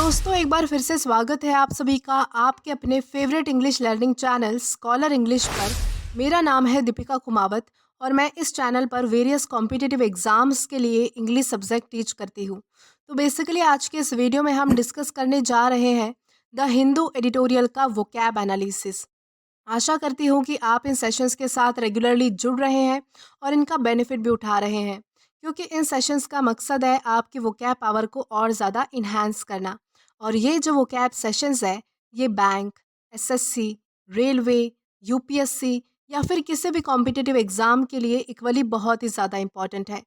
दोस्तों, एक बार फिर से स्वागत है आप सभी का आपके अपने favourite English learning channel scholar English पर। मेरा नाम है दीपिका कुमावत और मैं इस चैनल पर वेरियस कॉम्पिटिटिव एग्जाम्स के लिए इंग्लिश सब्जेक्ट टीच करती हूँ। तो बेसिकली आज के इस वीडियो में हम डिस्कस करने जा रहे हैं द हिंदू एडिटोरियल का वोकैब एनालिसिस। आशा करती हूँ कि आप इन सेशंस के साथ रेगुलरली जुड़ रहे हैं और इनका बेनिफिट भी उठा रहे हैं, क्योंकि इन सेशंस का मकसद है आपकी वोकैब पावर को और ज़्यादा इन्हांस करना। और ये जो वोकैब सेशंस है, ये बैंक, एसएससी, रेलवे, यूपीएससी या फिर किसी भी कॉम्पिटिटिव एग्ज़ाम के लिए इक्वली बहुत ही ज़्यादा इम्पॉर्टेंट है।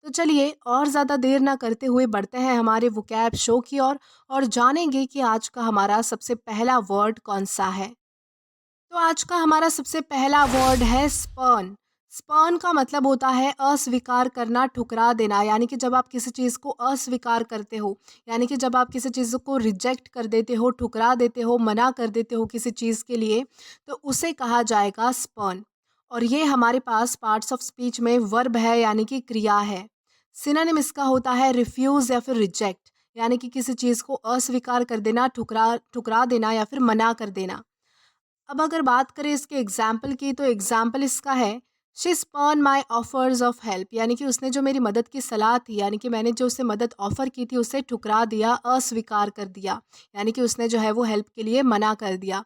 तो चलिए और ज़्यादा देर ना करते हुए बढ़ते हैं हमारे वोकैब शो की ओर और जानेंगे कि आज का हमारा सबसे पहला वर्ड कौन सा है। तो आज का हमारा सबसे पहला वर्ड है स्पर्न। स्पर्न का मतलब होता है अस्वीकार करना, ठुकरा देना। यानी कि जब आप किसी चीज़ को अस्वीकार करते हो, यानी कि जब आप किसी चीज़ को रिजेक्ट कर देते हो, ठुकरा देते हो, मना कर देते हो किसी चीज़ के लिए, तो उसे कहा जाएगा स्पर्न। और ये हमारे पास पार्ट्स ऑफ स्पीच में वर्ब है, यानी कि क्रिया है। सिनोनिम इसका होता है रिफ्यूज़ या फिर रिजेक्ट, यानी कि किसी चीज़ को अस्वीकार कर देना, ठुकरा ठुकरा देना या फिर मना कर देना। अब अगर बात करें इसके एग्जाम्पल की, तो एग्जाम्पल इसका है she spurn my offers of help, यानी कि उसने जो मेरी मदद की सलाह थी, यानी कि मैंने जो उसे मदद ऑफर की थी, उसे ठुकरा दिया, अस्वीकार कर दिया। यानी कि उसने जो है वो हेल्प के लिए मना कर दिया।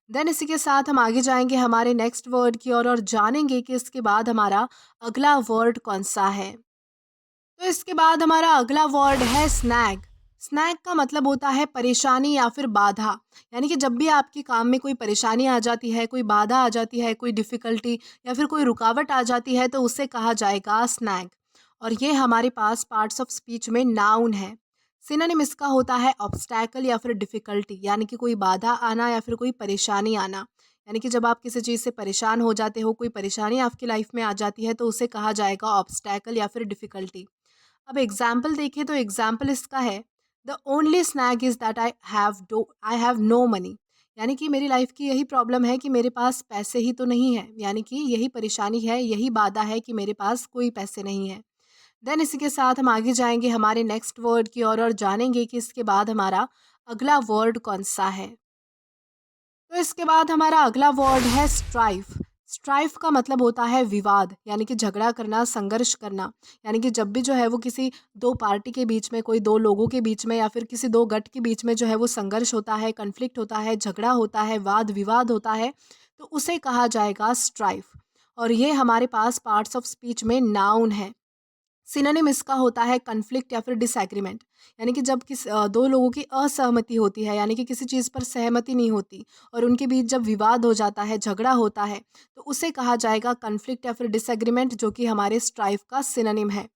देन इसी के साथ हम आगे जाएंगे हमारे नेक्स्ट वर्ड की ओर और जानेंगे कि इसके बाद हमारा अगला वर्ड कौन सा है। तो इसके बाद हमारा अगला वर्ड है स्नैग। स्नैग का मतलब होता है परेशानी या फिर बाधा। यानी कि जब भी आपके काम में कोई परेशानी आ जाती है, कोई बाधा आ जाती है, कोई डिफ़िकल्टी या फिर कोई रुकावट आ जाती है, तो उसे कहा जाएगा स्नैग। और ये हमारे पास पार्ट्स ऑफ स्पीच में नाउन है। सिनोनिम इसका होता है ऑब्स्टैकल या फिर डिफ़िकल्टी, यानी कि कोई बाधा आना या फिर कोई परेशानी आना। यानी कि जब आप किसी चीज़ से परेशान हो जाते हो, कोई परेशानी आपकी लाइफ में आ जाती है, तो उसे कहा जाएगा ऑब्स्टैकल या फिर डिफ़िकल्टी। अब एग्जाम्पल देखें तो एग्जाम्पल इसका है the only snag is that I have no money. यानी कि मेरी लाइफ की यही प्रॉब्लम है कि मेरे पास पैसे ही तो नहीं है, यानी कि यही परेशानी है, यही बाधा है कि मेरे पास कोई पैसे नहीं है। देन इसी के साथ हम आगे जाएंगे हमारे नेक्स्ट वर्ड की ओर और जानेंगे कि इसके बाद हमारा अगला वर्ड कौन सा है। तो इसके बाद हमारा अगला वर्ड है स्ट्राइफ। स्ट्राइफ का मतलब होता है विवाद, यानी कि झगड़ा करना, संघर्ष करना। यानी कि जब भी जो है वो किसी दो पार्टी के बीच में, कोई दो लोगों के बीच में या फिर किसी दो गट के बीच में जो है वो संघर्ष होता है, कन्फ्लिक्ट होता है, झगड़ा होता है, वाद विवाद होता है, तो उसे कहा जाएगा स्ट्राइफ। और ये हमारे पास पार्ट्स ऑफ स्पीच में नाउन है। सिनोनिम इसका होता है कन्फ्लिक्ट या फिर डिसएग्रीमेंट। यानी कि जब दो लोगों की असहमति होती है, यानी कि किसी चीज़ पर सहमति नहीं होती और उनके बीच जब विवाद हो जाता है, झगड़ा होता है, तो उसे कहा जाएगा कन्फ्लिक्ट या फिर डिसएग्रीमेंट, जो कि हमारे स्ट्राइफ का सिनोनिम है।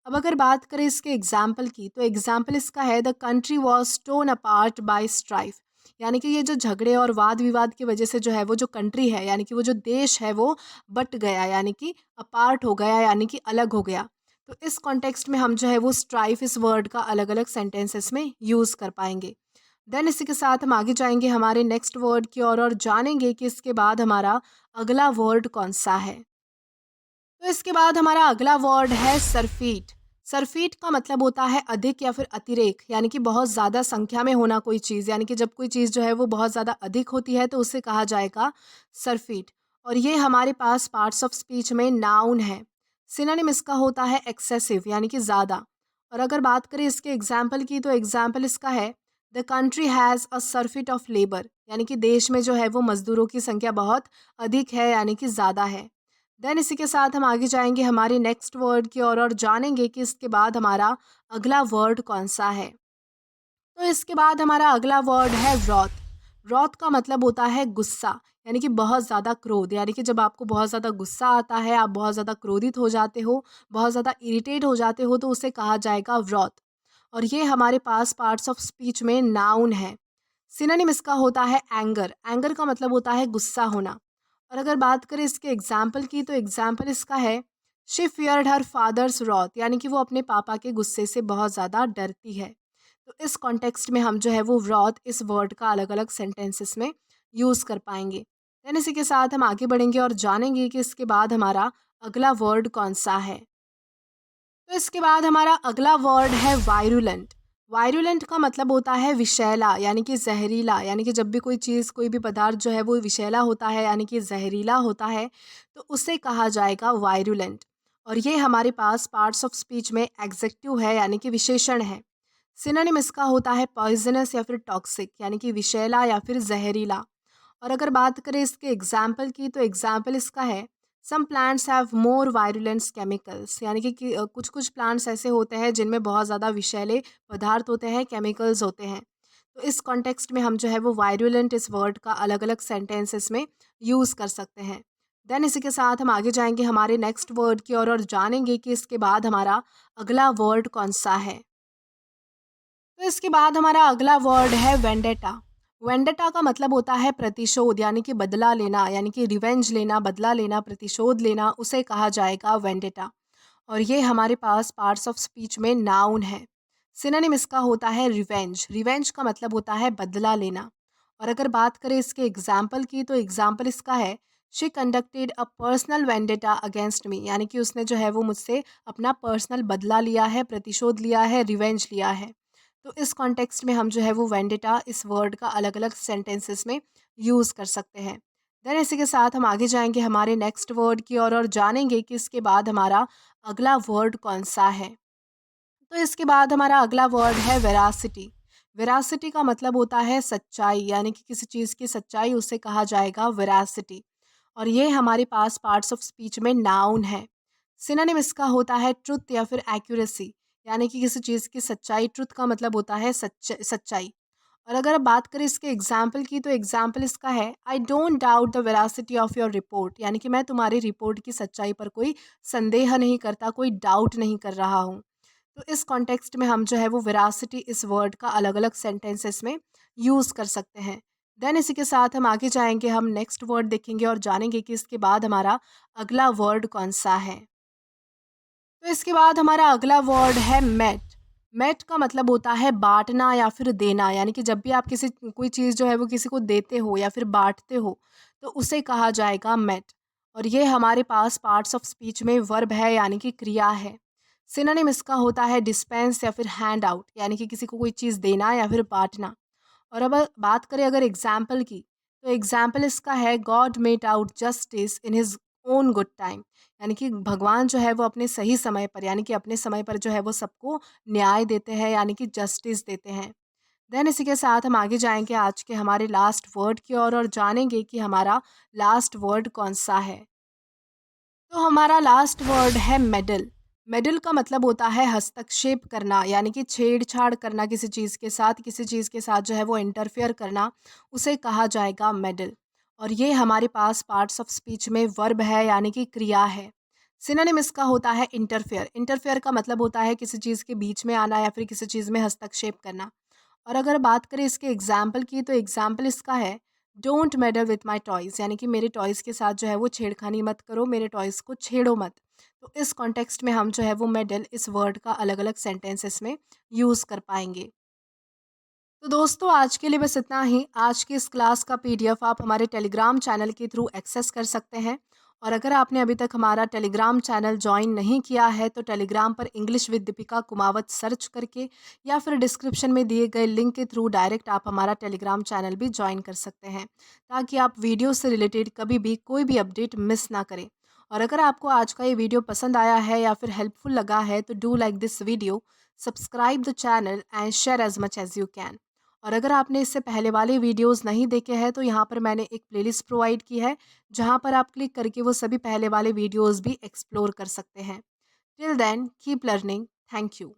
अब अगर बात करें इसके एग्जाम्पल की, तो एग्जाम्पल इसका है the country was torn apart by strife. यानी कि ये जो झगड़े और वाद विवाद की वजह से जो है वो जो कंट्री है, यानी कि वो जो देश है, वो बट गया, यानी कि अपार्ट हो गया, यानी कि अलग हो गया। तो इस कॉन्टेक्स्ट में हम जो है वो स्ट्राइफ इस वर्ड का अलग अलग सेंटेंसेस में यूज़ कर पाएंगे। देन इसी के साथ हम आगे जाएंगे हमारे नेक्स्ट वर्ड की ओर और जानेंगे कि इसके बाद हमारा अगला वर्ड कौन सा है। तो इसके बाद हमारा अगला वर्ड है सरफीट। सरफीट का मतलब होता है अधिक या फिर अतिरेक, यानी कि बहुत ज़्यादा संख्या में होना कोई चीज़। यानी कि जब कोई चीज़ जो है वो बहुत ज़्यादा अधिक होती है, तो उसे कहा जाएगा सरफीट। और ये हमारे पास पार्ट्स ऑफ स्पीच में नाउन है। सिनोनिम इसका होता है एक्सेसिव, यानी कि ज़्यादा। और अगर बात करें इसके एग्जाम्पल की, तो एग्जाम्पल इसका है the country has a surfeit of labour. यानी कि देश में जो है वो मज़दूरों की संख्या बहुत अधिक है, यानी कि ज़्यादा है। देन इसी के साथ हम आगे जाएंगे हमारे नेक्स्ट वर्ड की ओर और जानेंगे कि इसके बाद हमारा अगला वर्ड कौन सा है। तो इसके बाद हमारा अगला वर्ड है रॉथ। रॉथ का मतलब होता है गुस्सा, यानी कि बहुत ज़्यादा क्रोध। यानी कि जब आपको बहुत ज़्यादा गुस्सा आता है, आप बहुत ज़्यादा क्रोधित हो जाते हो, बहुत ज़्यादा इरिटेट हो जाते हो, तो उसे कहा जाएगा रॉथ। और ये हमारे पास पार्ट्स ऑफ स्पीच में नाउन है। सिनोनिम इसका होता है एंगर। एंगर का मतलब होता है गुस्सा होना। और अगर बात करें इसके एग्जाम्पल की, तो एग्जाम्पल इसका है शी फियर्ड हर फादर्स रॉथ। यानी कि वो अपने पापा के गुस्से से बहुत ज़्यादा डरती है। तो इस कॉन्टेक्स्ट में हम जो है वो रॉथ इस वर्ड का अलग अलग सेंटेंसेस में यूज़ कर पाएंगे। देन इसी के साथ हम आगे बढ़ेंगे और जानेंगे कि इसके बाद हमारा अगला वर्ड कौन सा है। तो इसके बाद हमारा अगला वर्ड है वायरुलेंट। वायरुलेंट का मतलब होता है विषैला यानी कि जहरीला, यानी कि जब भी कोई चीज़ कोई भी पदार्थ जो है वो विषैला होता है यानी कि जहरीला होता है तो उसे कहा जाएगा वायरुलेंट। और ये हमारे पास पार्ट्स ऑफ स्पीच में एग्जेक्टिव है यानी कि विशेषण है। सिनोनिम इसका होता है पॉइजनस या फिर टॉक्सिक यानी कि विषैला या फिर जहरीला। और अगर बात करें इसके एग्जाम्पल की तो एग्जाम्पल इसका है some plants have more virulence chemicals, यानी कि कुछ कुछ प्लांट्स ऐसे होते हैं जिनमें बहुत ज़्यादा विषैले पदार्थ होते हैं, केमिकल्स होते हैं। तो इस कॉन्टेक्स्ट में हम जो है वो वायरुलेंट इस वर्ड का अलग अलग सेंटेंसेस में यूज़ कर सकते हैं। देन इसी के साथ हम आगे जाएंगे हमारे नेक्स्ट वर्ड की और जानेंगे कि इसके बाद हमारा अगला वर्ड कौन सा है। तो इसके बाद हमारा अगला वर्ड है वेंडेटा। वेंडेटा का मतलब होता है प्रतिशोध यानी कि बदला लेना, यानी कि रिवेंज लेना, बदला लेना, प्रतिशोध लेना, उसे कहा जाएगा वेंडेटा। और ये हमारे पास पार्ट्स ऑफ स्पीच में नाउन है। सिनोनिम इसका होता है रिवेंज। रिवेंज का मतलब होता है बदला लेना। और अगर बात करें इसके एग्जाम्पल की तो एग्जाम्पल इसका है she conducted a personal vendetta against me, यानी कि उसने जो है वो मुझसे अपना पर्सनल बदला लिया है, प्रतिशोध लिया है, रिवेंज लिया है। तो इस कॉन्टेक्स्ट में हम जो है वो वेंडेटा इस वर्ड का अलग अलग सेंटेंसेस में यूज़ कर सकते हैं। देन इसी के साथ हम आगे जाएंगे हमारे नेक्स्ट वर्ड की और जानेंगे कि इसके बाद हमारा अगला वर्ड कौन सा है। तो इसके बाद हमारा अगला वर्ड है वेरासिटी। वेरासिटी का मतलब होता है सच्चाई, यानी कि किसी चीज़ की सच्चाई उसे कहा जाएगा वेरासिटी। और ये हमारे पास पार्ट्स ऑफ स्पीच में नाउन है। सिनोनिम इसका होता है ट्रुथ या फिर एक्यूरेसी, यानी कि किसी चीज़ की सच्चाई। ट्रुथ का मतलब होता है सच्चाई। और अगर अब बात करें इसके एग्जाम्पल की तो एग्जाम्पल इसका है I don't doubt the veracity of your report, यानी कि मैं तुम्हारी रिपोर्ट की सच्चाई पर कोई संदेह नहीं करता, कोई डाउट नहीं कर रहा हूँ। तो इस कॉन्टेक्स्ट में हम जो है वो वेरासिटी इस वर्ड का अलग अलग सेंटेंसेस में यूज़ कर सकते हैं। देन इसी के साथ हम आगे जाएंगे, हम नेक्स्ट वर्ड देखेंगे और जानेंगे कि इसके बाद हमारा अगला वर्ड कौन सा है। तो इसके बाद हमारा अगला वर्ड है मेट। मेट का मतलब होता है बांटना या फिर देना, यानी कि जब भी आप किसी कोई चीज़ जो है वो किसी को देते हो या फिर बांटते हो तो उसे कहा जाएगा मेट। और ये हमारे पास पार्ट्स ऑफ स्पीच में वर्ब है यानी कि क्रिया है। सिनोनिम इसका होता है डिस्पेंस या फिर हैंड आउट, यानी कि किसी को कोई चीज़ देना या फिर बांटना। और अब बात करें अगर एग्जाम्पल की तो एग्जाम्पल इसका है God met out justice in his own good time, यानी कि भगवान जो है वो अपने सही समय पर, यानी कि अपने समय पर जो है वो सबको न्याय देते हैं, यानी कि जस्टिस देते हैं। देन इसी के साथ हम आगे जाएंगे आज के हमारे लास्ट वर्ड की और जानेंगे कि हमारा लास्ट वर्ड कौन सा है। तो हमारा लास्ट वर्ड है मेडल। मेडल का मतलब होता है हस्तक्षेप करना, यानी कि छेड़छाड़ करना किसी चीज़ के साथ, किसी चीज़ के साथ जो है वो इंटरफेयर करना, उसे कहा जाएगा मेडल। और ये हमारे पास पार्ट्स ऑफ स्पीच में वर्ब है यानी कि क्रिया है। सिनोनिम इसका होता है इंटरफेयर। इंटरफेयर का मतलब होता है किसी चीज़ के बीच में आना या फिर किसी चीज़ में हस्तक्षेप करना। और अगर बात करें इसके एग्जाम्पल की तो एग्जाम्पल इसका है don't medal with my toys, यानी कि मेरे टॉयज़ के साथ जो है वो छेड़खानी मत करो, मेरे टॉयज़ को छेड़ो मत। तो इस कॉन्टेक्स्ट में हम जो है वो मेडल इस वर्ड का अलग अलग सेंटेंसेस में यूज़ कर पाएंगे। तो दोस्तों आज के लिए बस इतना ही। आज की इस क्लास का पीडीएफ आप हमारे टेलीग्राम चैनल के थ्रू एक्सेस कर सकते हैं। और अगर आपने अभी तक हमारा टेलीग्राम चैनल ज्वाइन नहीं किया है तो टेलीग्राम पर English with Deepika Kumawat search करके या फिर डिस्क्रिप्शन में दिए गए लिंक के थ्रू डायरेक्ट आप हमारा टेलीग्राम चैनल भी ज्वाइन कर सकते हैं, ताकि आप वीडियो से रिलेटेड कभी भी कोई भी अपडेट मिस ना करें। और अगर आपको आज का ये वीडियो पसंद आया है या फिर हेल्पफुल लगा है तो do like this video, subscribe the channel and share as much as you can. और अगर आपने इससे पहले वाले वीडियोस नहीं देखे हैं तो यहाँ पर मैंने एक प्लेलिस्ट प्रोवाइड की है, जहाँ पर आप क्लिक करके वो सभी पहले वाले वीडियोस भी एक्सप्लोर कर सकते हैं। Till then keep learning. Thank you.